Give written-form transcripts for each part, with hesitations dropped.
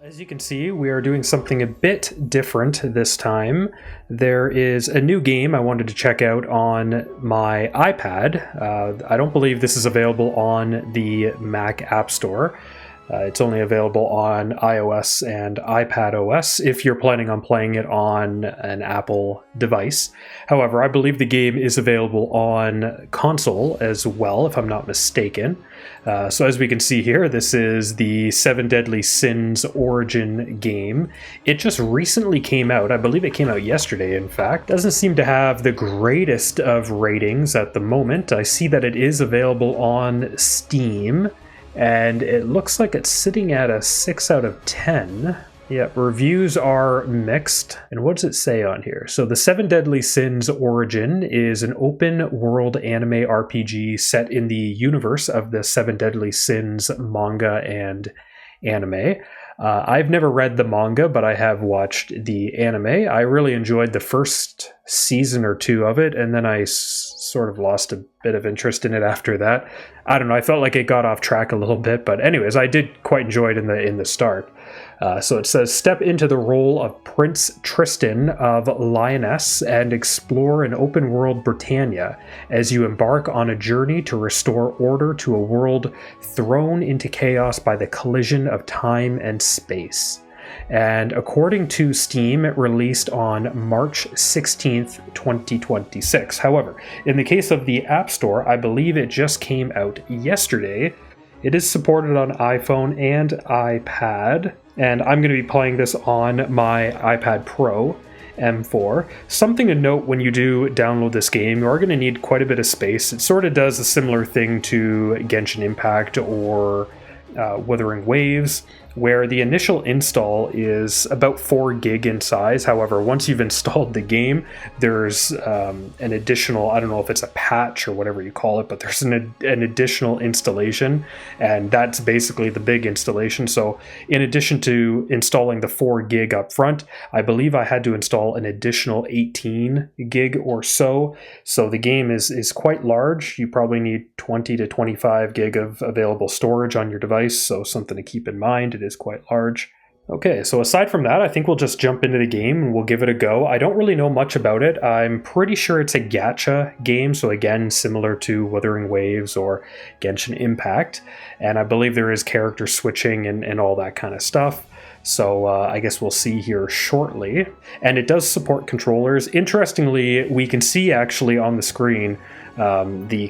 As you can see, we are doing something a bit different this time. There is a new game I wanted to check out on my iPad. I don't believe this is available on the Mac App Store. It's only available on iOS and iPad OS if you're planning on playing it on an Apple device. However, I believe the game is available on console as well, if I'm not mistaken. So as we can see here, this is the Seven Deadly Sins Origin game. It just recently came out. I believe it came out yesterday, in fact. Doesn't seem to have the greatest of ratings at the moment. I see that it is available on Steam, and it looks like it's sitting at a 6 out of 10. Yeah, reviews are mixed. And what does it say on here? So the Seven Deadly Sins Origin is an open world anime RPG set in the universe of the Seven Deadly Sins manga and anime. I've never read the manga, but I have watched the anime. I really enjoyed the first season or two of it, and then I sort of lost a bit of interest in it after that. I don't know, I felt like it got off track a little bit, but anyways, I did quite enjoy it in the start. So it says, step into the role of Prince Tristan of Lioness and explore an open-world Britannia as you embark on a journey to restore order to a world thrown into chaos by the collision of time and space. And according to Steam, it released on March 16th, 2026. However, in the case of the App Store, I believe it just came out yesterday. It is supported on iPhone and iPad, and I'm going to be playing this on my iPad Pro M4. Something to note when you do download this game, you are going to need quite a bit of space. It sort of does a similar thing to Genshin Impact or Wuthering Waves, where the initial install is about 4 gig in size. However, once you've installed the game, there's an additional, I don't know if it's a patch or whatever you call it, but there's an additional installation, and that's basically the big installation. So in addition to installing the 4 gig up front, I believe I had to install an additional 18 gig or so. So the game is quite large. You probably need 20 to 25 gig of available storage on your device, so something to keep in mind. It is quite large. Okay, so aside from that, I think we'll just jump into the game and we'll give it a go. I don't really know much about it. I'm pretty sure it's a gacha game, so again, similar to Wuthering Waves or Genshin Impact. And I believe there is character switching and all that kind of stuff. So I guess we'll see here shortly. And it does support controllers. Interestingly, we can see actually on the screen the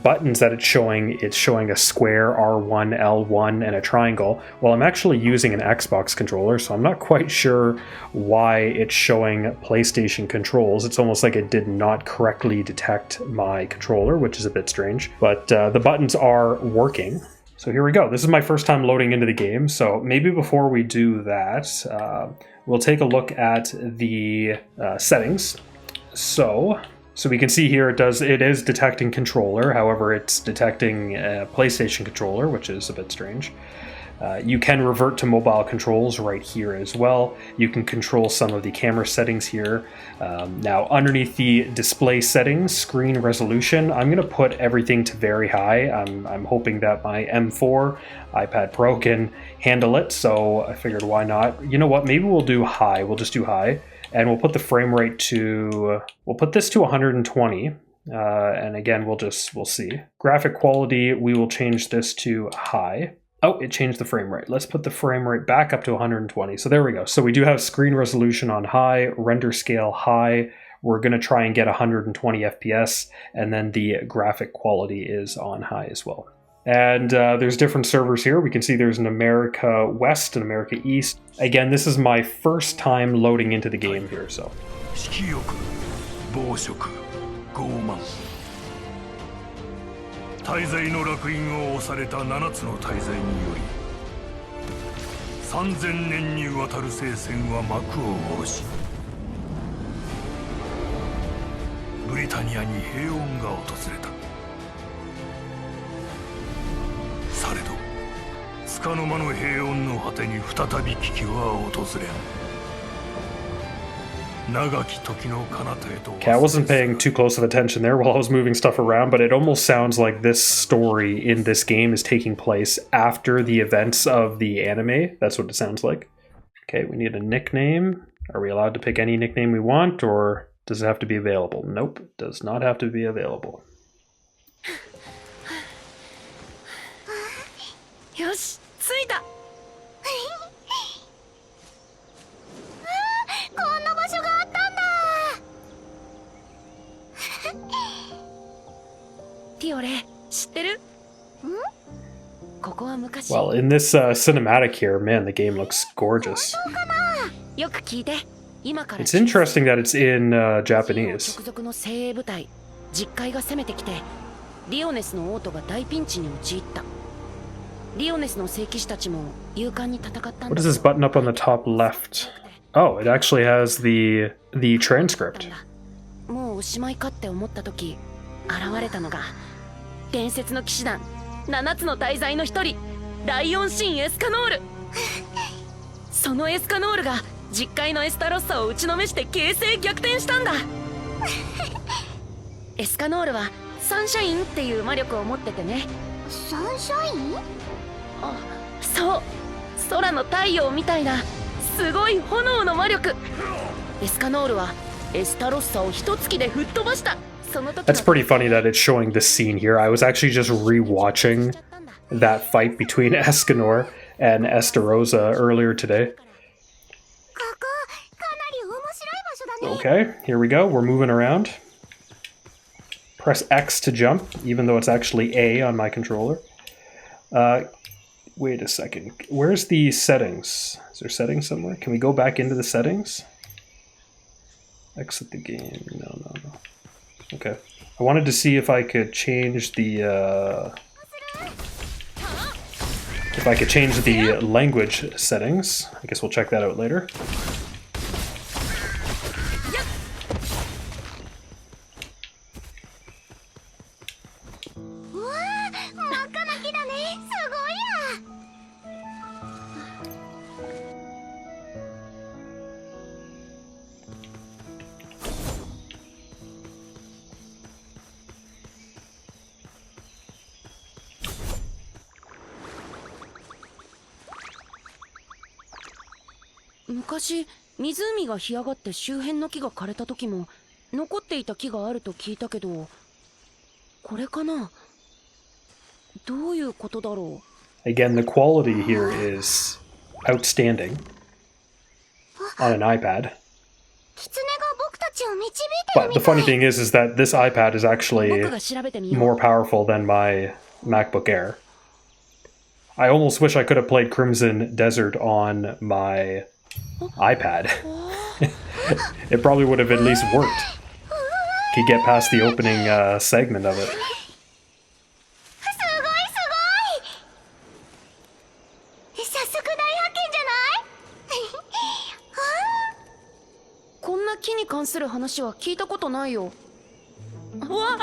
buttons that it's showing a square, R1, L1, and a triangle. Well, I'm actually using an Xbox controller, so I'm not quite sure why it's showing PlayStation controls. It's almost like it did not correctly detect my controller, which is a bit strange. But the buttons are working. So here we go. This is my first time loading into the game, so maybe before we do that, we'll take a look at the settings. So we can see here it is detecting controller, however it's detecting a PlayStation controller, which is a bit strange. You can revert to mobile controls right here as well. You can control some of the camera settings here. Now underneath the display settings, screen resolution, I'm going to put everything to very high. I'm hoping that my M4 iPad Pro can handle it, so I figured why not. You know what, maybe we'll do high. We'll just do high. And we'll put the frame rate to, we'll put this to 120. And again, we'll see. Graphic quality, we will change this to high. Oh, it changed the frame rate. Let's put the frame rate back up to 120. So there we go. So we do have screen resolution on high, render scale high. We're going to try and get 120 FPS, and then the graphic quality is on high as well. And there's different servers here. We can see there's an America West and America East. Again, this is my first time loading into the game here, so. 大罪の烙印を押された7つの大罪により3000年にわたる聖戦は幕を下ろしブリタニアに平穏が訪れた。されど束の間の平穏の果てに再び危機は訪れん。長き時の彼方へと Okay, I wasn't paying too close of attention there while I was moving stuff around, but it almost sounds like this story in this game is taking place after the events of the anime. That's what it sounds like. Okay, we need a nickname. Are we allowed to pick any nickname we want, or does it have to be available? Nope, it does not have to be available. よし、着いた。こんな場所があったんだ。ティオレ、知ってる？ここは昔。Well, in this cinematic here, man, the game looks gorgeous. よく聞いて。今から。It's interesting that it's in Japanese. 直属の精鋭部隊、実海が攻めてきて、リオネスの王都が大ピンチに陥った。リオネスの聖騎士たちも勇敢に戦ったんだ。What is this button up on the top left? Oh, it actually has the transcript. もうおしまいかって思った時、現れたのが伝説の騎士団7つの大罪の一人、ライオン神エスカノール。そのエスカノールが実界のエスタロッサを打ちのめして形勢逆転したんだ。エスカノールはサンシャインっていう魔力を持っててね。サンシャイン？あ、そう、空の太陽みたいなすごい炎の魔力。エスカノールはエスタロッサを一突きで吹っ飛ばした。That's pretty funny that it's showing this scene here. I was actually just rewatching that fight between Escanor and Estarossa earlier today. Okay, here we go. We're moving around. Press X to jump, even though it's actually A on my controller. Wait a second. Where's the settings? Is there settings somewhere? Can we go back into the settings? Exit the game. No. Okay. I wanted to see if I could change the language settings. I guess we'll check that out later.昔湖が干上がって周辺の木が枯れた時も残っていた木があると聞いたけど、これかな？どういうことだろう？ Again, the quality here is outstanding on an iPad. But the funny thing is that this iPad is actually more powerful than my MacBook Air. I almost wish I could have played Crimson Desert on my iPad. It probably would have at least worked. Could get past the opening segment of it. こんな木に関する話は聞いたことないよ。うわっ！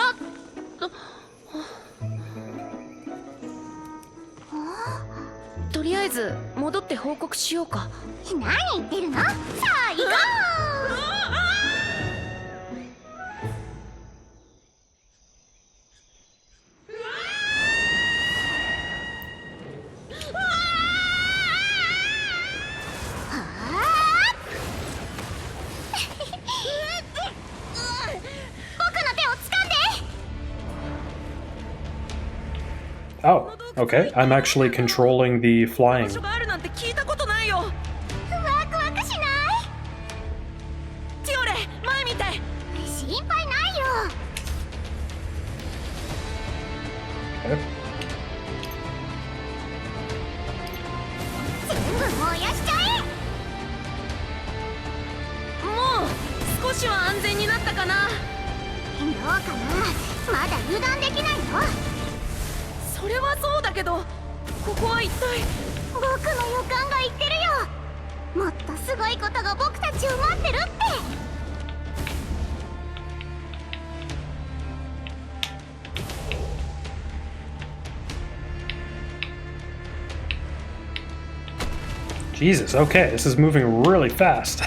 とりあえず戻って報告しようか。何言ってるの？さあ行こOh, okay. I'm actually controlling the flying. Okay. Jesus, okay, this is moving really fast.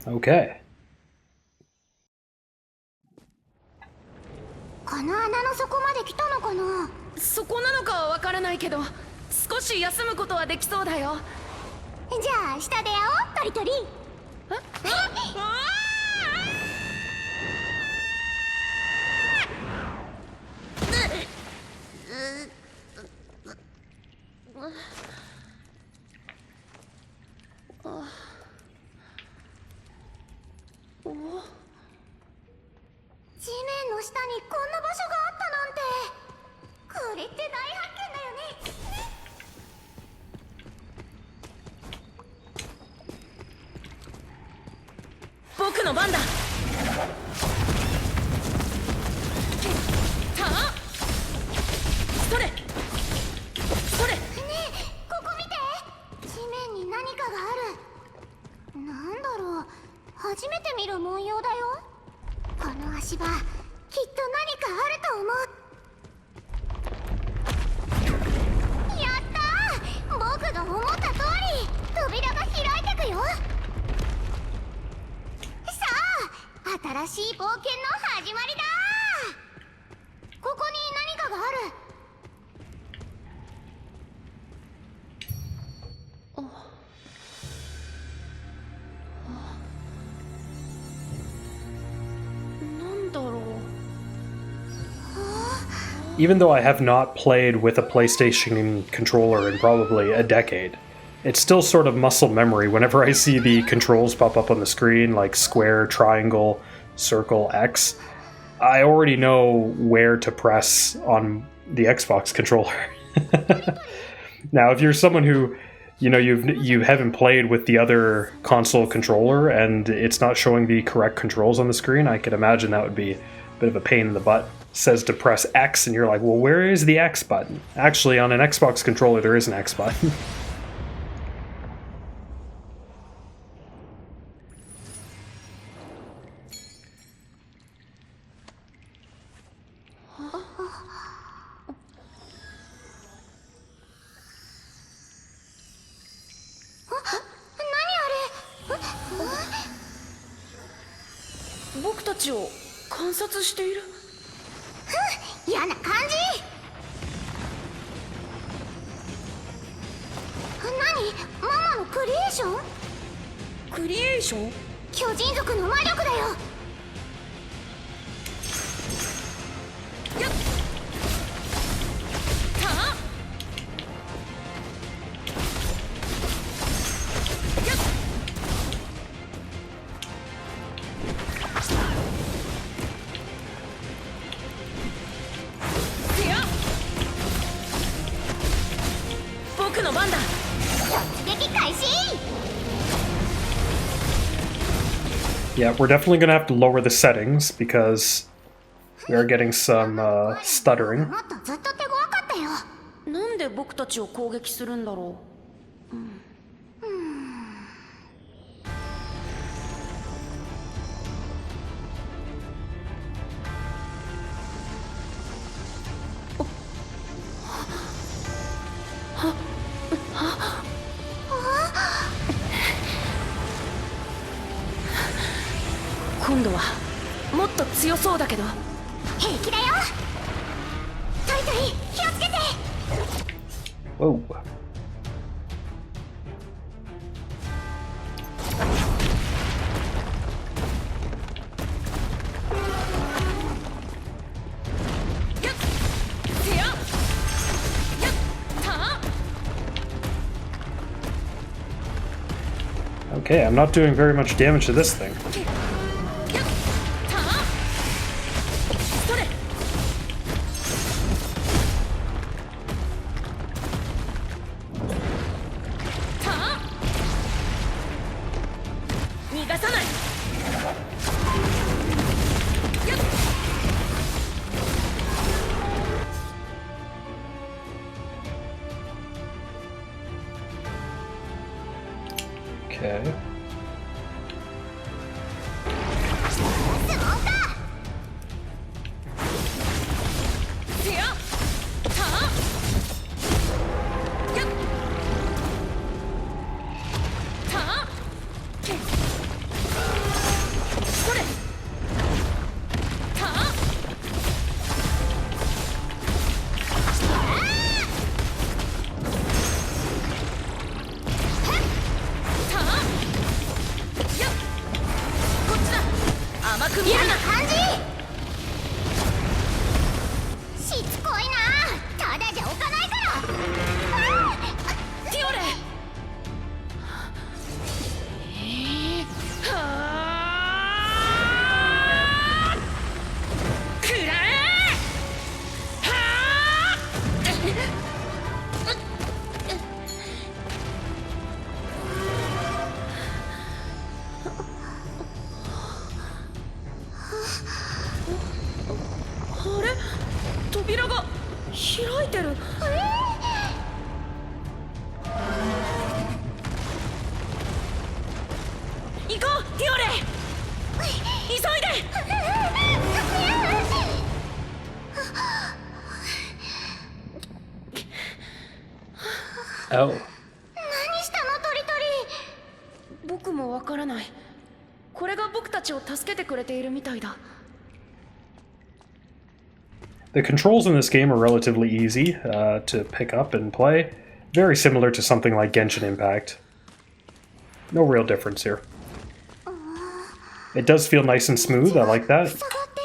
Okay. この穴の底まで来たのかな。そこなのかはわからないけど、少し休むことはできそうだよ。じゃあ下で会おう、トリトリ。地面の下にこんな場所があったなんて、これって大発見だよね。僕の番だ。それそれ。ねえ、ここ見て。地面に何かがある。なんだろう、初めて見る文様だよ。この足場、きっと何かあると思う。やったー、僕が思った通り扉が開いてくよ。さあ、新しい冒険の始まりだ。ここに何かがある。なんだろう。Even though I have not played with a PlayStation controller in probably a decade, it's still sort of muscle memory whenever I see the controls pop up on the screen, like square, triangle, circle, X. I already know where to press on the Xbox controller. Now, if you're someone who, you know, you haven't played with the other console controller and it's not showing the correct controls on the screen, I can imagine that would be a bit of a pain in the butt. It says to press X and you're like, well, where is the X button? Actually, on an Xbox controller, there is an X button. What? 僕たちを観察している。嫌な感じ。何？ママのクリエーション？クリエーション？巨人族の魔力だよ。やっはやっ僕の番だ。突撃開始。Yeah, we're definitely going to have to lower the settings because we are getting some stuttering. もっとずっと手強かったよ。なんで僕たちを攻撃するんだろう。今度はもっと強そうだけど。平気だよ。トイトイ、気をつけて。 Whoa. やっせややっは Okay, I'm not doing very much damage to this thing. やっはそれ。は逃がさない。やっOkay. せやはやっはけあれ、扉が開いてる。行こうティオレ、急いで。Oh. 何したのトリトリ。僕もわからない。これが僕たちを助けてくれているみたいだ。The controls in this game are relatively easy to pick up and play. Very similar to something like Genshin Impact. No real difference here. It does feel nice and smooth, I like that. 塞がって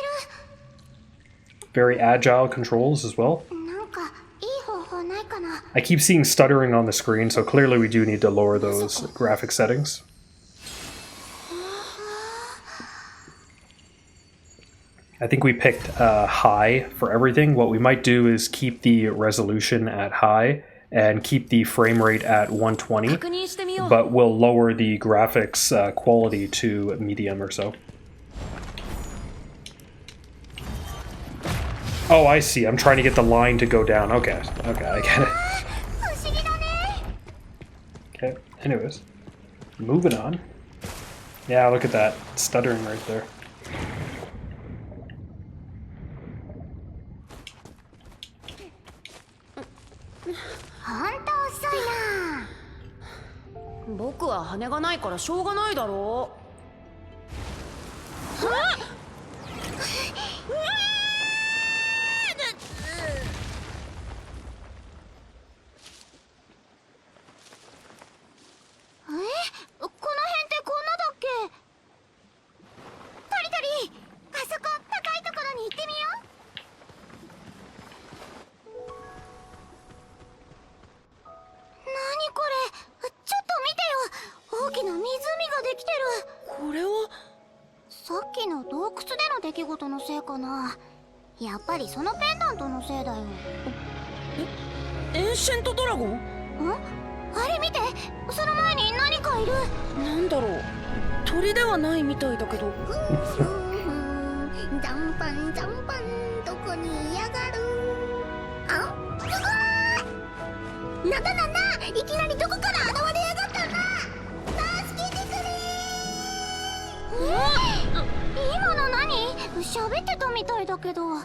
る。 Very agile controls as well. なんかいい方法ないかな。 I keep seeing stuttering on the screen, so clearly we do need to lower those graphic settings. I think we picked high for everything. What we might do is keep the resolution at high and keep the frame rate at 120, 確認してみよう。 but we'll lower the graphics quality to medium or so. Oh, I see. I'm trying to get the line to go down. Okay, okay, I get it. 不思議だね。 Okay, anyways. Moving on. Yeah, look at that. Stuttering right there. ほんと遅いな。僕は羽がないからしょうがないだろう。はっ！この辺ってこんなだっけ。トリトリ、あそこ高いところに行ってみよう。何これ、ちょっと見てよ。大きな湖ができてる。これはさっきの洞窟での出来事のせいかな。やっぱりそのペンダントのせいだよ。エンシェントドラゴン？あれ見て、その前に何かいる。なんだろう、鳥ではないみたいだけど。ジャンパンジャンパン、どこにいやがる。あ、すごい。なんだなんだ、いきなりどこから現れやがったんだ。助けてくれ。今の何？喋ってたみたいだけど。うん、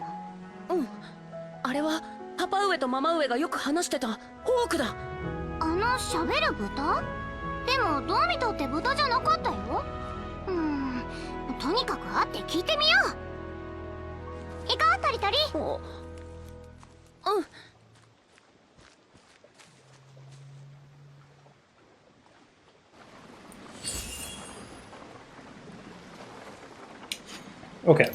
あれはパパ上とママ上がよく話してたホークだ。あの喋る豚？でもどう見たって豚じゃなかったよ。とにかく会って聞いてみよう。行こうトリトリ。うん。Okay.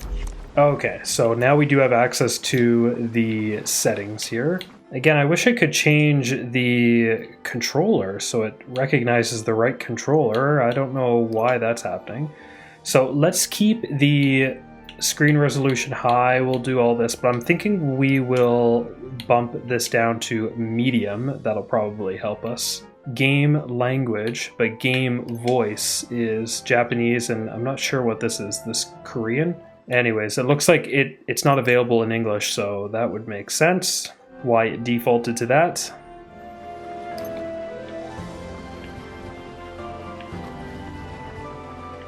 Okay, so now we do have access to the settings here. Again, I wish I could change the controller so it recognizes the right controller. I don't know why that's happening. So let's keep the screen resolution high. We'll do all this, but I'm thinking we will bump this down to medium. That'll probably help us. Game language, but game voice is Japanese, and I'm not sure what this is. This Korean? Anyways, it looks like it's not available in English, so that would make sense why it defaulted to that.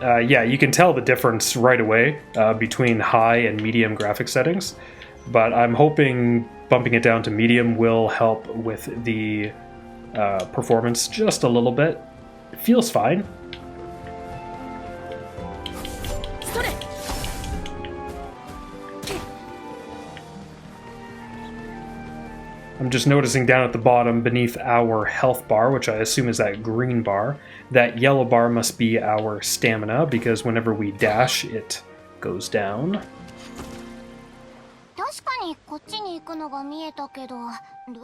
Yeah, you can tell the difference right away between high and medium graphic settings, but I'm hoping bumping it down to medium will help with the performance just a little bit. It feels fine. I'm just noticing down at the bottom beneath our health bar, which I assume is that green bar, that yellow bar must be our stamina, because whenever we dash, it goes down. 確かにこっちに行くのが見えたけど。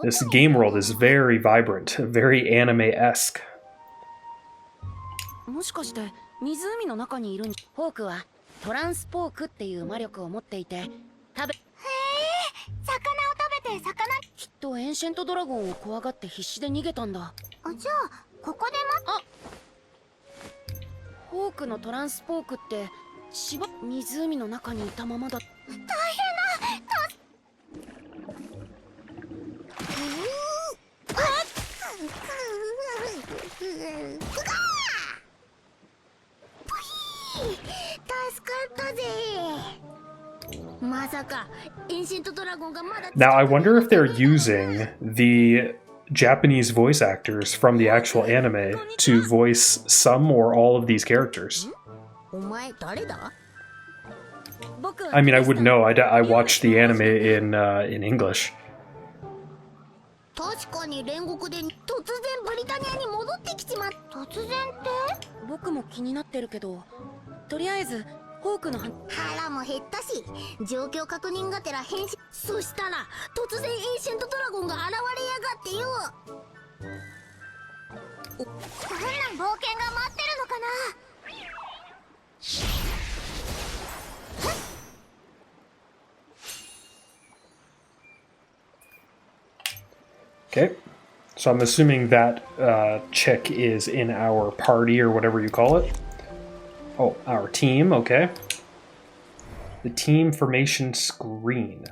This game world is very vibrant, very anime-esque. もしかして湖の中にいるん？ホークはトランスポークっていう魔力を持っていて、魚を食べて魚。きっとエンシェントドラゴンを怖がって必死で逃げたんだ。じゃあここでホーークのトランスポークって湖の中にいたままだ。大変だ。助かったぜ。まさかエンシェントドラゴンがまだ。 Now, I wonder if they're using the Japanese voice actors from the actual anime to voice some or all of these characters. お前誰だ？ I mean, I wouldn't know. I watched the anime in English. 確かに煉獄で突然ブリタニアに戻ってきちまった。突然って？僕も気になってるけど、とりあえずホークの腹も減ったし、状況確認がてら変身。そしたら突然エンシェントドラゴンが現れやがってよ。どんな冒険が待ってるのかな。 Okay, so I'm assuming that chick is in our party or whatever you call it. Oh, our team, okay. The team formation screen.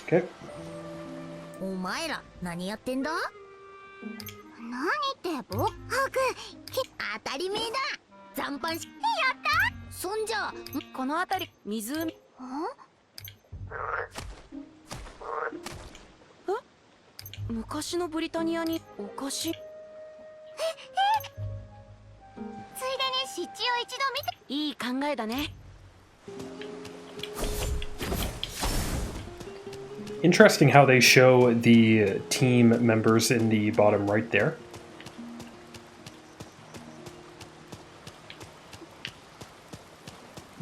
Okay. お前ら何やってんだ？何って僕当たり前だ。残飯しやった。そんじゃこの辺り湖。昔のブリタニアにお菓子。ついでに湿地を一度見て。いい考えだね。 Interesting how they show the team members in the bottom right there.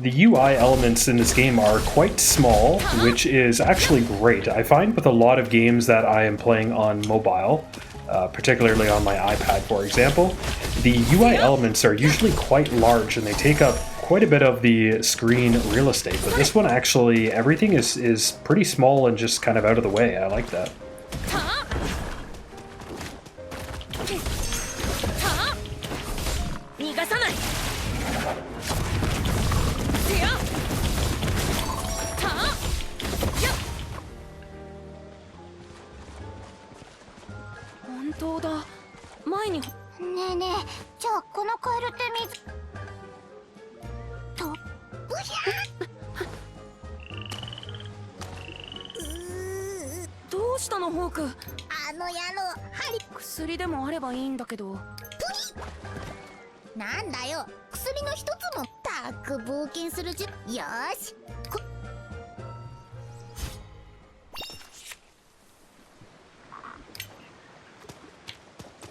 The UI elements in this game are quite small, which is actually great. I find with a lot of games that I am playing on mobile, particularly on my iPad, for example, the UI elements are usually quite large and they take up quite a bit of the screen real estate. But this one actually, everything is pretty small and just kind of out of the way. I like that.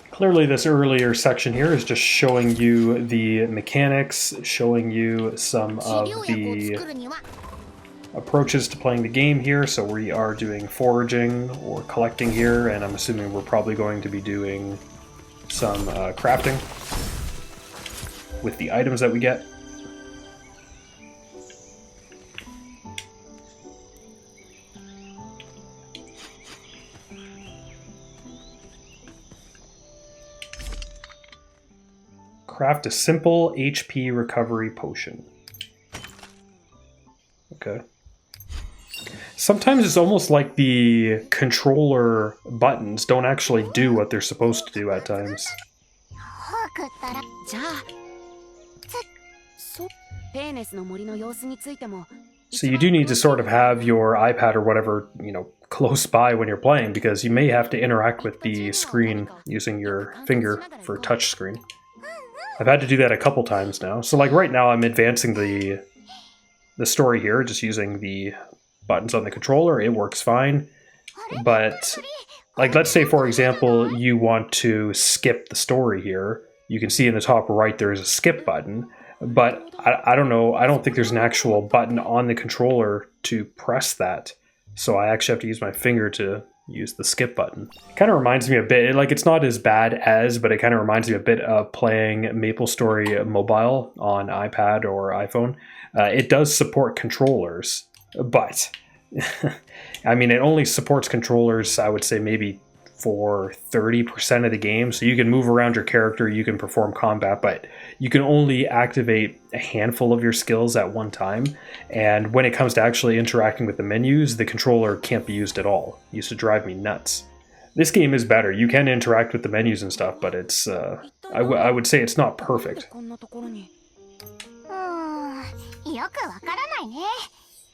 Clearly this earlier section here is just showing you the mechanics, showing you some of the approaches to playing the game here. So we are doing foraging or collecting here, and I'm assuming we're probably going to be doing some crafting with the items that we get. Craft a simple HP recovery potion. Okay. Sometimes it's almost like the controller buttons don't actually do what they're supposed to do at times. So you do need to sort of have your iPad or whatever, you know, close by when you're playing, because you may have to interact with the screen using your finger for touch screen. I've had to do that a couple times now. So like right now I'm advancing the story here, just using the buttons on the controller. It works fine. But like, let's say for example, you want to skip the story here. You can see in the top right there's a skip button, but I don't know. I don't think there's an actual button on the controller to press that. So I actually have to use my finger to use the skip button. Kind of reminds me a bit, like it's not as bad as, but it kind of reminds me a bit of playing MapleStory Mobile on iPad or iPhone. It does support controllers, but I mean, it only supports controllers, I would say maybe for 30% of the game. So you can move around your character, you can perform combat, but you can only activate a handful of your skills at one time. And when it comes to actually interacting with the menus, the controller can't be used at all. It used to drive me nuts. This game is better. You can interact with the menus and stuff, but it's I would say it's not perfect. よくわからないね。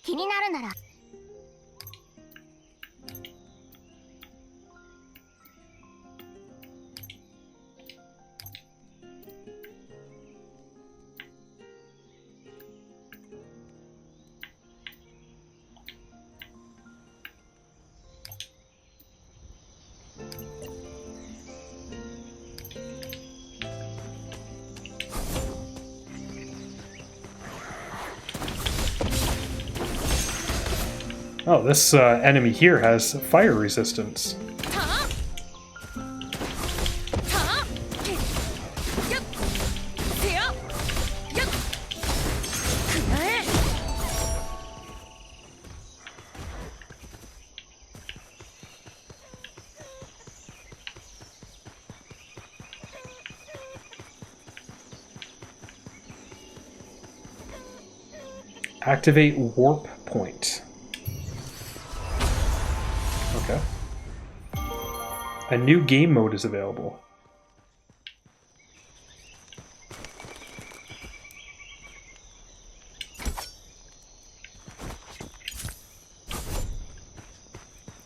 気になるなら。Oh, this enemy here has fire resistance. Activate warp point. Okay. A new game mode is available.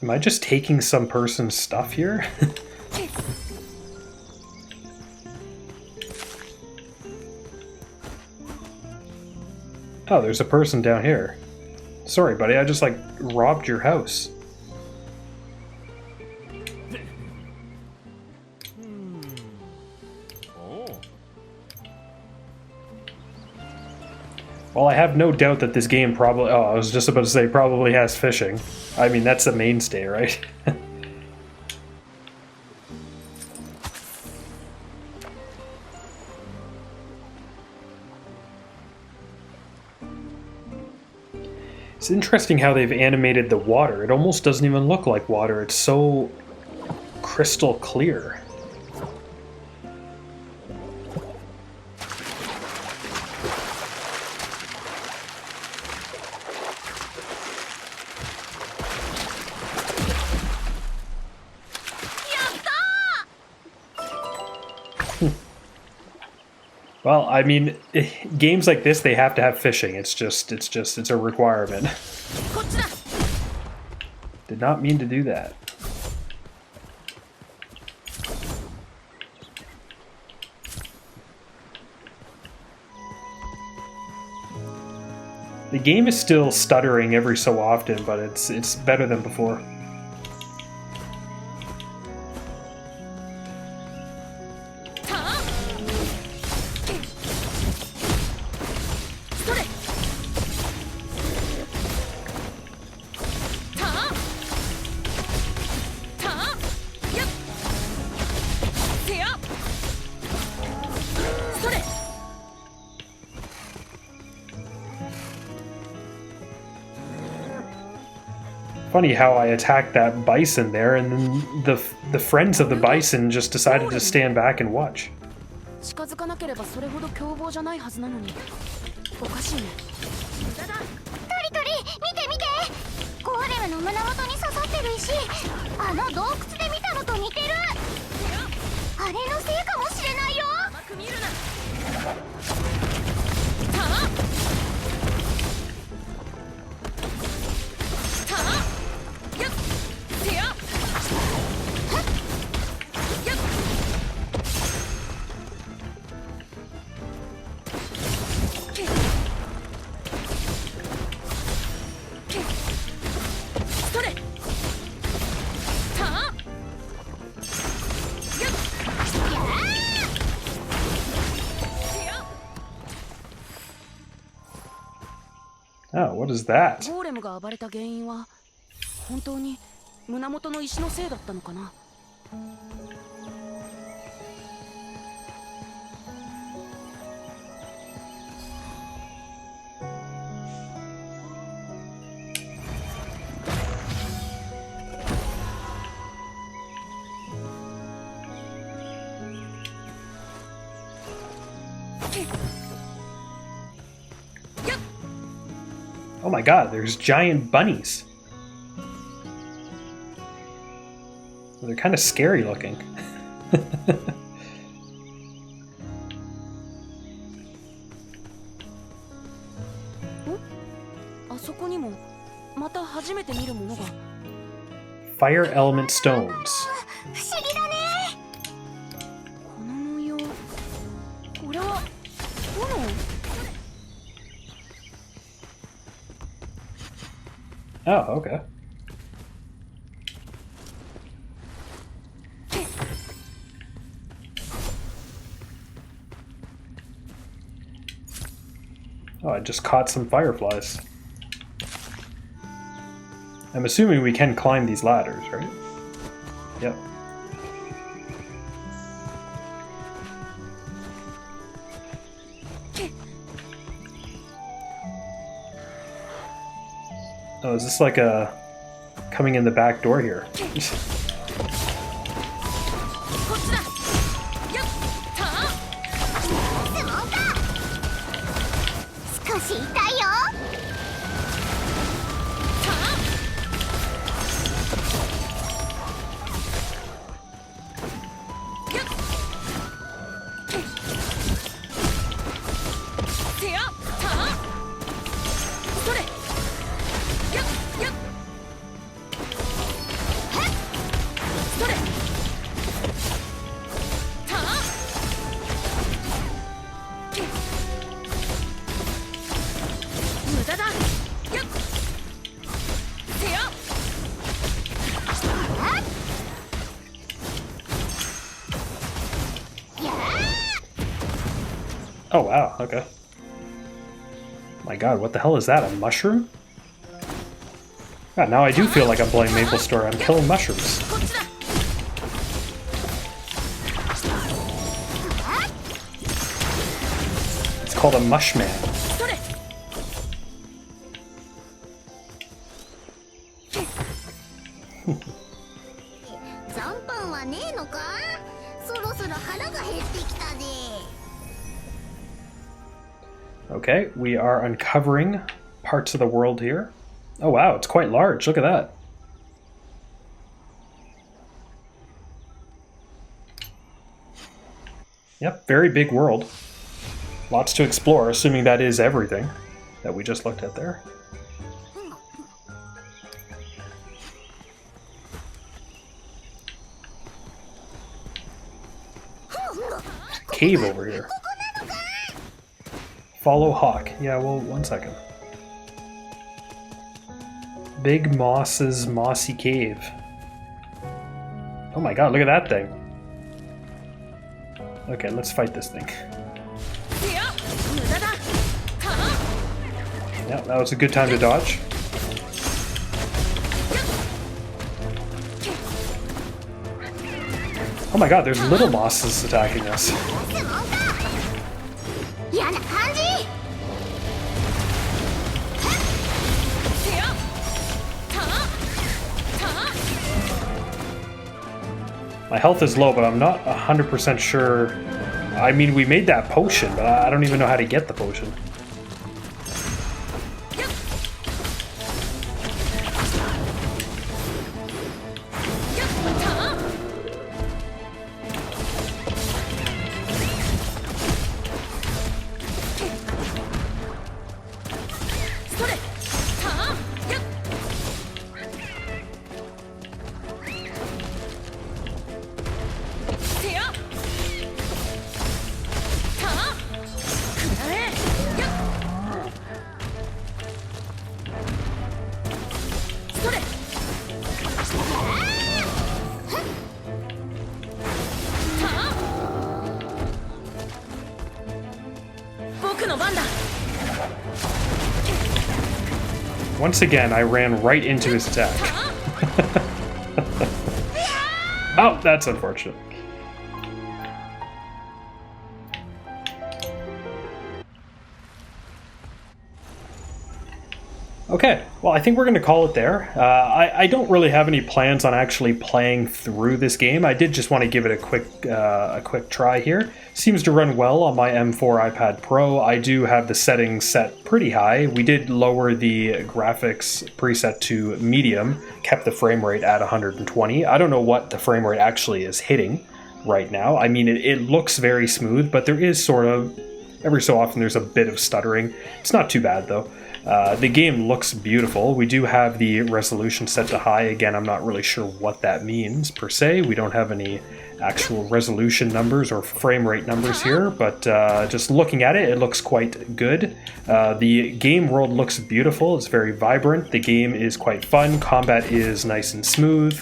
Am I just taking some person's stuff here? Oh, there's a person down here. Sorry, buddy, I just, like, robbed your house. Well, I have no doubt that this game probably... Oh, I was just about to say probably has fishing. I mean, that's a mainstay, right? It's interesting how they've animated the water. It almost doesn't even look like water. It's so crystal clear. Well, I mean, games like this, they have to have fishing. It's a requirement. Did not mean to do that. The game is still stuttering every so often, but it's better than before. Funny how I attacked that bison there, and then the friends of the bison just decided to stand back and watch. 近づかなければそれほど凶暴じゃないはずなのにおかしいね。トリトリ見て見て、ゴーレムの胸元に刺さってる石、あの洞窟で見たのと似てる。あれのせいかもしれないよ。甘く見るな。Oh, what is that? ゴーレムが暴れた原因は本当に胸元の石のせいだったのかな。Oh my god, there's giant bunnies. They're kind of scary looking. あそこにもまた初めて見るものが。 Fire element stones. 不思議だね。この模様、これは炎。 Oh, okay. Oh, I just caught some fireflies. I'm assuming we can climb these ladders, right? Yep. Oh, is this like a coming in the back door here? こっちだ。やっ、たあ。相撲か。少し痛いよ。たあ。やっ。てや、たあ。それ。 Oh wow, okay. My god, what the hell is that? A mushroom? God, now I do feel like I'm playing MapleStory. I'm killing mushrooms. It's called a mushman. 残飯はねえのか。そろそろ腹が減ってきたぜ。 Okay, we are uncovering parts of the world here. Oh wow, it's quite large. Look at that. Yep, very big world. Lots to explore, assuming that is everything that we just looked at there. Cave over here. Follow Hawk. Yeah, well, 1 second. Big Moss's Mossy Cave. Oh my god, look at that thing. Okay, let's fight this thing. Yeah, that was a good time to dodge. Oh my god, there's little mosses attacking us. My health is low, but I'm not 100% sure. I mean, we made that potion, but I don't even know how to get the potion. Once again, I ran right into his attack. Oh, that's unfortunate. Okay, well, I think we're going to call it there. I don't really have any plans on actually playing through this game. I did just want to give it a quick try here. Seems to run well on my M4 iPad Pro. I do have the settings set pretty high. We did lower the graphics preset to medium, kept the frame rate at 120. I don't know what the frame rate actually is hitting right now. I mean, it looks very smooth, but there is sort of, every so often there's a bit of stuttering. It's not too bad though. The game looks beautiful. We do have the resolution set to high. Again, I'm not really sure what that means per se. We don't have any actual resolution numbers or frame rate numbers here, but just looking at it, it looks quite good. The game world looks beautiful. It's very vibrant. The game is quite fun. Combat is nice and smooth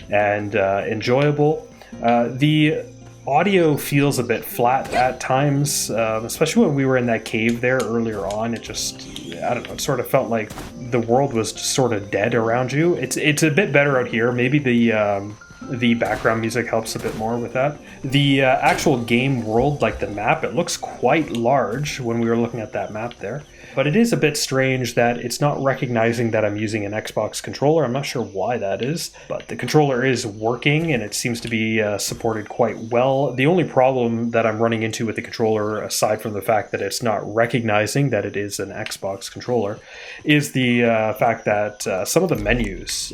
and enjoyable. The audio feels a bit flat at times, especially when we were in that cave there earlier on. It just, I don't know, it sort of felt like the world was just sort of dead around you. It's a bit better out here. Maybe the background music helps a bit more with that. The actual game world, like the map, it looks quite large when we were looking at that map there. But it is a bit strange that it's not recognizing that I'm using an Xbox controller. I'm not sure why that is, but the controller is working and it seems to be supported quite well. The only problem that I'm running into with the controller, aside from the fact that it's not recognizing that it is an Xbox controller, is the fact that some of the menus,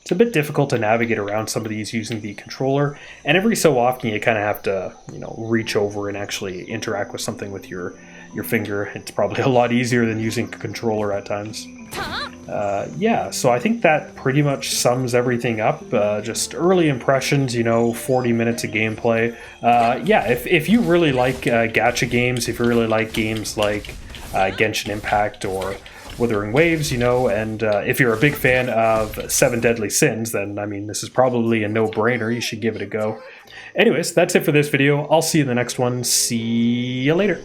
it's a bit difficult to navigate around some of these using the controller, and every so often you kind of have to, you know, reach over and actually interact with something with your finger. It's probably a lot easier than using a controller at times. Yeah, so I think that pretty much sums everything up. Just early impressions, you know, 40 minutes of gameplay. Yeah, if you really like gacha games, if you really like games like Genshin Impact or Wuthering Waves, you know, and if you're a big fan of Seven Deadly Sins, then, I mean, this is probably a no-brainer. You should give it a go. Anyways, that's it for this video. I'll see you in the next one. See you later.